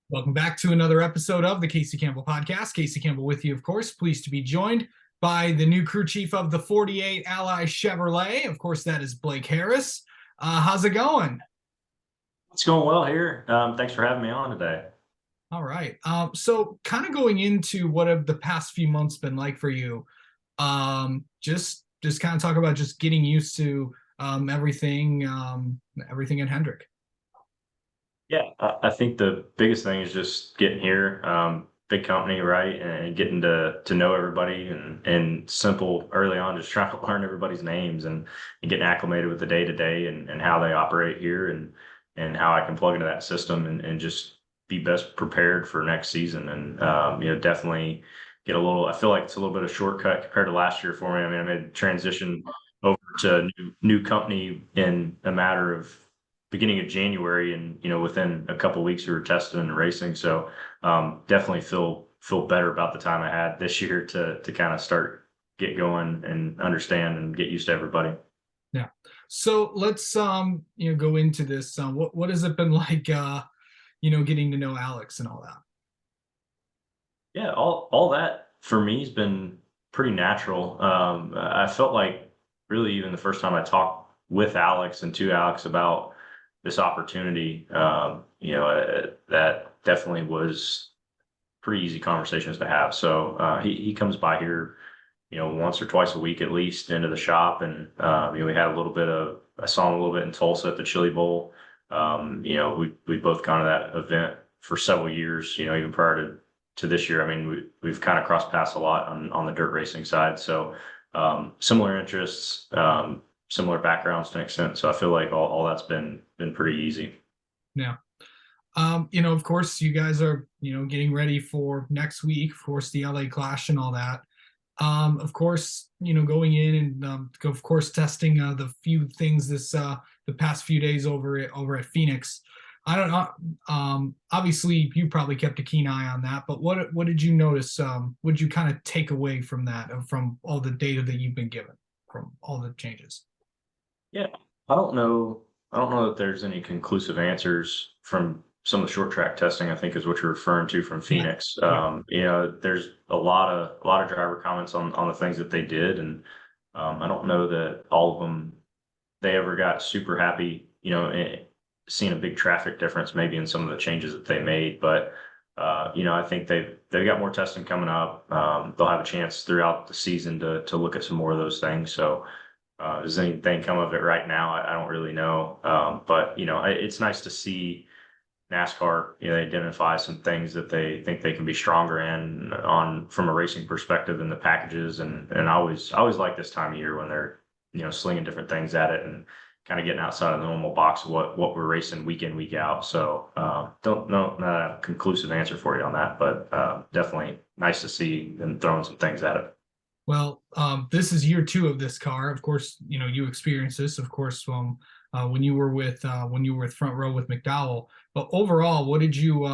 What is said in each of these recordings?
Welcome back to another episode of the Casey Campbell Podcast. Casey Campbell with you, of course. Pleased to be joined by the new crew chief of the 48 Ally Chevrolet. Of course, that is Blake Harris. How's it going? It's going well here. Thanks for having me on today. All right. So kind of going into what have the past few months been like for you. Just kind of talk about just getting used to everything in Hendrick. Yeah, I think the biggest thing is just getting here. Big company, right, and getting to know everybody and simple early on, just trying to learn everybody's names and getting acclimated with the day to day and how they operate here and how I can plug into that system and just be best prepared for next season. And definitely get a little. I feel like it's a little bit of shortcut compared to last year for me. I mean, I made a transition over to a new company in a matter of beginning of January, and within a couple of weeks we were testing and racing. So definitely feel better about the time I had this year to kind of start get going and understand and get used to everybody. Yeah. So let's go into this. What has it been like getting to know Alex and all that? Yeah, all that for me has been pretty natural. I felt like really even the first time I talked with Alex and to Alex about this opportunity, that definitely was pretty easy conversations to have. So he comes by here, once or twice a week at least into the shop, and we had a little bit of I saw him a little bit in Tulsa at the Chili Bowl. We both gone to that event for several years. Even prior to this year. I mean, we've kind of crossed paths a lot on the dirt racing side. So similar interests, similar backgrounds to an extent. So I feel like all that's been pretty easy. Yeah. Of course, you guys are, getting ready for next week, of course, the LA Clash and all that. Of course, going in and of course testing the few things the past few days over at Phoenix. I don't know. Obviously, you probably kept a keen eye on that, but what did you notice? What did you kind of take away from that, from all the data that you've been given from all the changes? Yeah, I don't know. I don't know that there's any conclusive answers from some of the short track testing. I think is what you're referring to from Yeah. Phoenix. Yeah. There's a lot of driver comments on the things that they did, and I don't know that all of them they ever got super happy. Seeing a big traffic difference maybe in some of the changes that they made, but I think they've got more testing coming up. They'll have a chance throughout the season to look at some more of those things. So does anything come of it right now? I don't really know. But it's nice to see NASCAR, they identify some things that they think they can be stronger in on from a racing perspective in the packages. And I always like this time of year when they're, slinging different things at it and kind of getting outside of the normal box of what we're racing week in, week out. So don't know not a conclusive answer for you on that, but definitely nice to see them throwing some things at it. Well, this is year two of this car. Of course, you experienced this, of course, when you were with Front Row with McDowell. But overall, what did you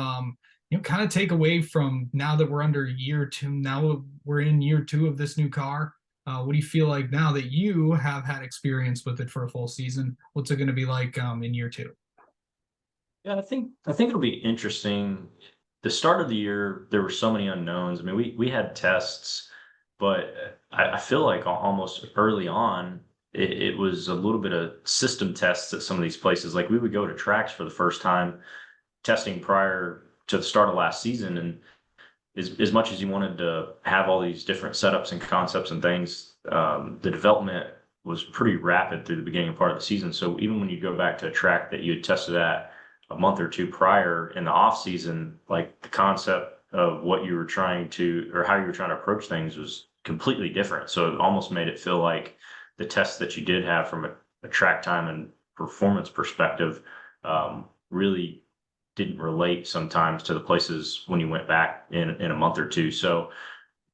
kind of take away from now that we're under year two? Now we're in year two of this new car. What do you feel like now that you have had experience with it for a full season? What's it going to be like in year two? Yeah, I think it'll be interesting. The start of the year, there were so many unknowns. I mean, we had tests, but I feel like almost early on, it was a little bit of system tests at some of these places. Like we would go to tracks for the first time, testing prior to the start of last season, and as much as you wanted to have all these different setups and concepts and things, the development was pretty rapid through the beginning part of the season. So even when you go back to a track that you had tested at a month or two prior in the off season, like the concept of what you were trying to or how you were trying to approach things was completely different. So it almost made it feel like the tests that you did have from a track time and performance perspective really didn't relate sometimes to the places when you went back in a month or two. So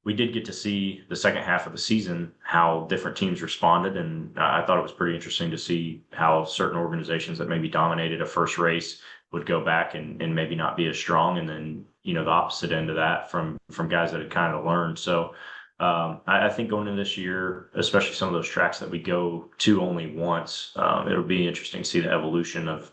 we did get to see the second half of the season how different teams responded, and I thought it was pretty interesting to see how certain organizations that maybe dominated a first race would go back and maybe not be as strong, and then the opposite end of that from guys that had kind of learned. So I think going into this year, especially some of those tracks that we go to only once, it'll be interesting to see the evolution of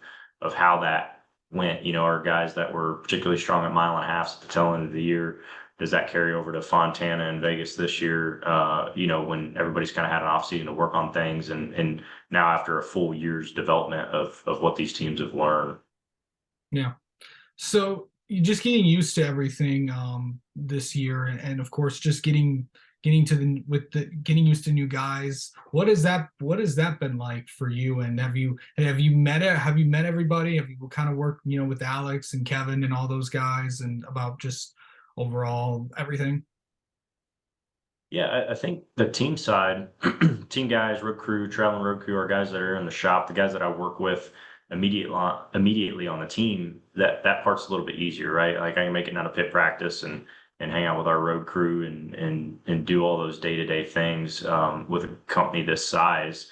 how that went? Our guys that were particularly strong at mile and a half at the tail end of the year, does that carry over to Fontana and Vegas this year? When everybody's kind of had an off season to work on things, and now after a full year's development of what these teams have learned. Yeah. So you just getting used to everything this year, and of course just getting to the with the getting used to new guys. What has that been like for you? And have you met everybody? Have you kind of worked, with Alex and Kevin and all those guys and about just overall everything? Yeah, I think the team side, team guys, road crew, traveling road crew, are guys that are in the shop, the guys that I work with immediately on the team. That part's a little bit easier, right? Like I can make it down to pit practice and hang out with our road crew and do all those day-to-day things with a company this size.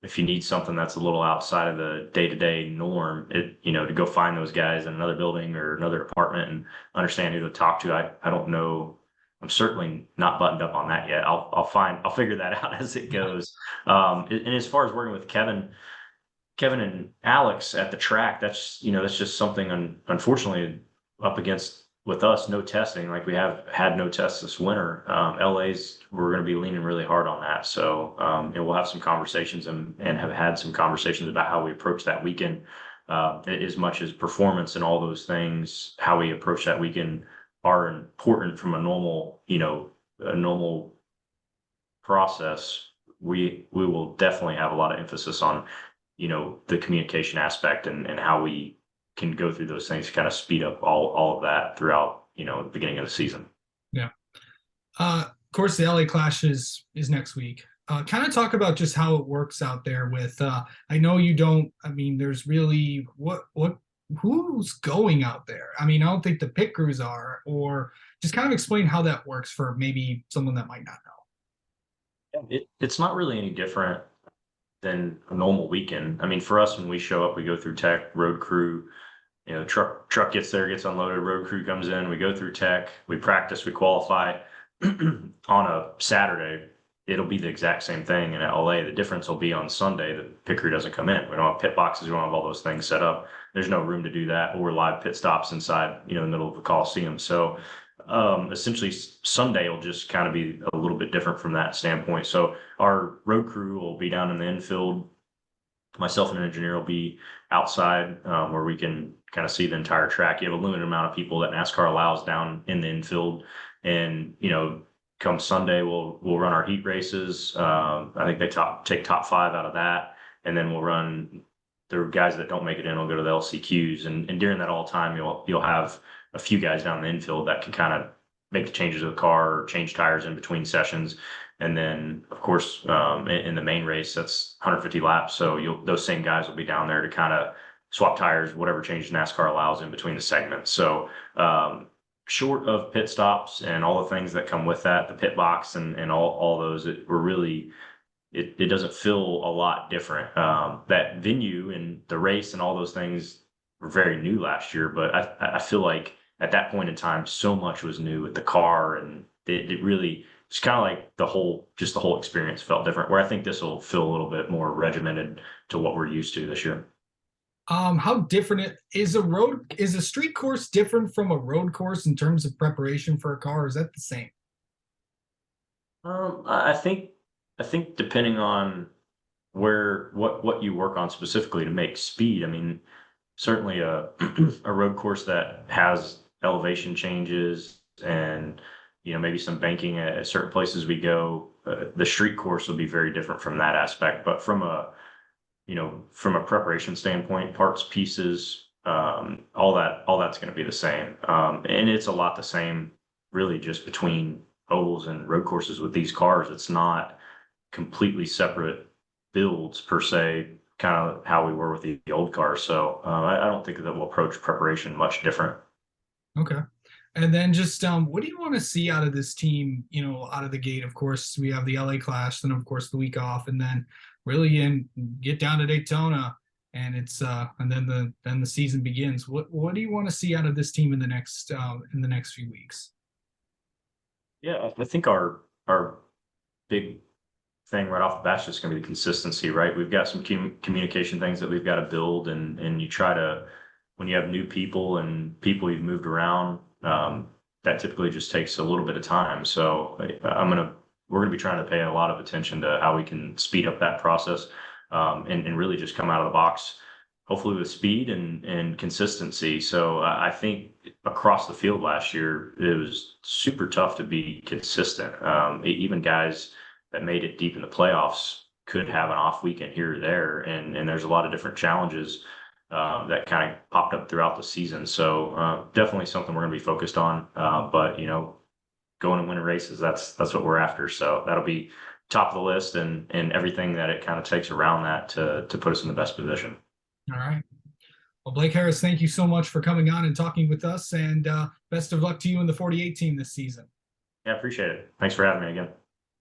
If you need something that's a little outside of the day-to-day norm, to go find those guys in another building or another department and understand who to talk to. I don't know. I'm certainly not buttoned up on that yet. I'll figure that out as it goes. And as far as working with Kevin and Alex at the track, that's just something unfortunately up against with us, no testing. Like we have had no tests this winter. We're going to be leaning really hard on that. So and we'll have some conversations and have had some conversations about how we approach that weekend. As much as performance and all those things, how we approach that weekend are important from a normal process. We will definitely have a lot of emphasis on, the communication aspect and how we can go through those things to kind of speed up all of that throughout, the beginning of the season. Yeah. Of course, the LA Clash is next week. Kind of talk about just how it works out there with. I know you don't. I mean, there's really who's going out there. I mean, I don't think the pit crews are, or just kind of explain how that works for maybe someone that might not It's not really any different than a normal weekend. I mean, for us, when we show up, we go through tech, road crew. Truck gets there, gets unloaded, road crew comes in, we go through tech, we practice, we qualify. On a Saturday, it'll be the exact same thing in LA. The difference will be on Sunday, the pit crew doesn't come in. We don't have pit boxes, we don't have all those things set up. There's no room to do that, or live pit stops inside, the middle of the Coliseum. So essentially Sunday will just kind of be a little bit different from that standpoint. So our road crew will be down in the infield. Myself and an engineer will be outside where we can kind of see the entire track. You have a limited amount of people that NASCAR allows down in the infield, and come Sunday we'll run our heat races. I think they take top 5 out of that, and then we'll run the guys that don't make it in will go to the LCQs, and during that all time you'll have a few guys down the infield that can kind of make the changes of the car or change tires in between sessions. And then, of course, in the main race, that's 150 laps. So those same guys will be down there to kind of swap tires, whatever changes NASCAR allows in between the segments. So short of pit stops and all the things that come with that, the pit box and all those, it doesn't feel a lot different. That venue and the race and all those things were very new last year, but I feel like at that point in time, so much was new with the car, and it really, it's kind of like the whole experience felt different, where I think this will feel a little bit more regimented to what we're used to this year. how different is a street course different from a road course in terms of preparation for a car, or is that the same? I think depending on what you work on specifically to make speed. I mean, certainly a a road course that has elevation changes and maybe some banking at certain places we go. The street course will be very different from that aspect, but from a preparation standpoint, parts, pieces, all that's going to be the same. And it's a lot the same, really, just between ovals and road courses with these cars. It's not completely separate builds per se, kind of how we were with the old cars. So I don't think that we'll approach preparation much different. Okay. And then just what do you want to see out of this team, out of the gate? Of course, we have the LA Clash, then of course the week off, and then really get down to Daytona, and it's and then the season begins. What do you want to see out of this team in the next few weeks? Yeah, I think our big thing right off the bat is just going to be the consistency, right? We've got some communication things that we've got to build, and you try to when you have new people and people you've moved around, that typically just takes a little bit of time. So we're gonna be trying to pay a lot of attention to how we can speed up that process, and really just come out of the box, hopefully with speed and consistency. So I think across the field last year, it was super tough to be consistent. Even guys that made it deep in the playoffs could have an off weekend here or there, and there's a lot of different challenges that kind of popped up throughout the season. So definitely something we're going to be focused on. But going and winning races, that's what we're after. So that'll be top of the list, and everything that it kind of takes around that to put us in the best position. All right. Well, Blake Harris, thank you so much for coming on and talking with us, and best of luck to you in the 48 team this season. Yeah, appreciate it. Thanks for having me again.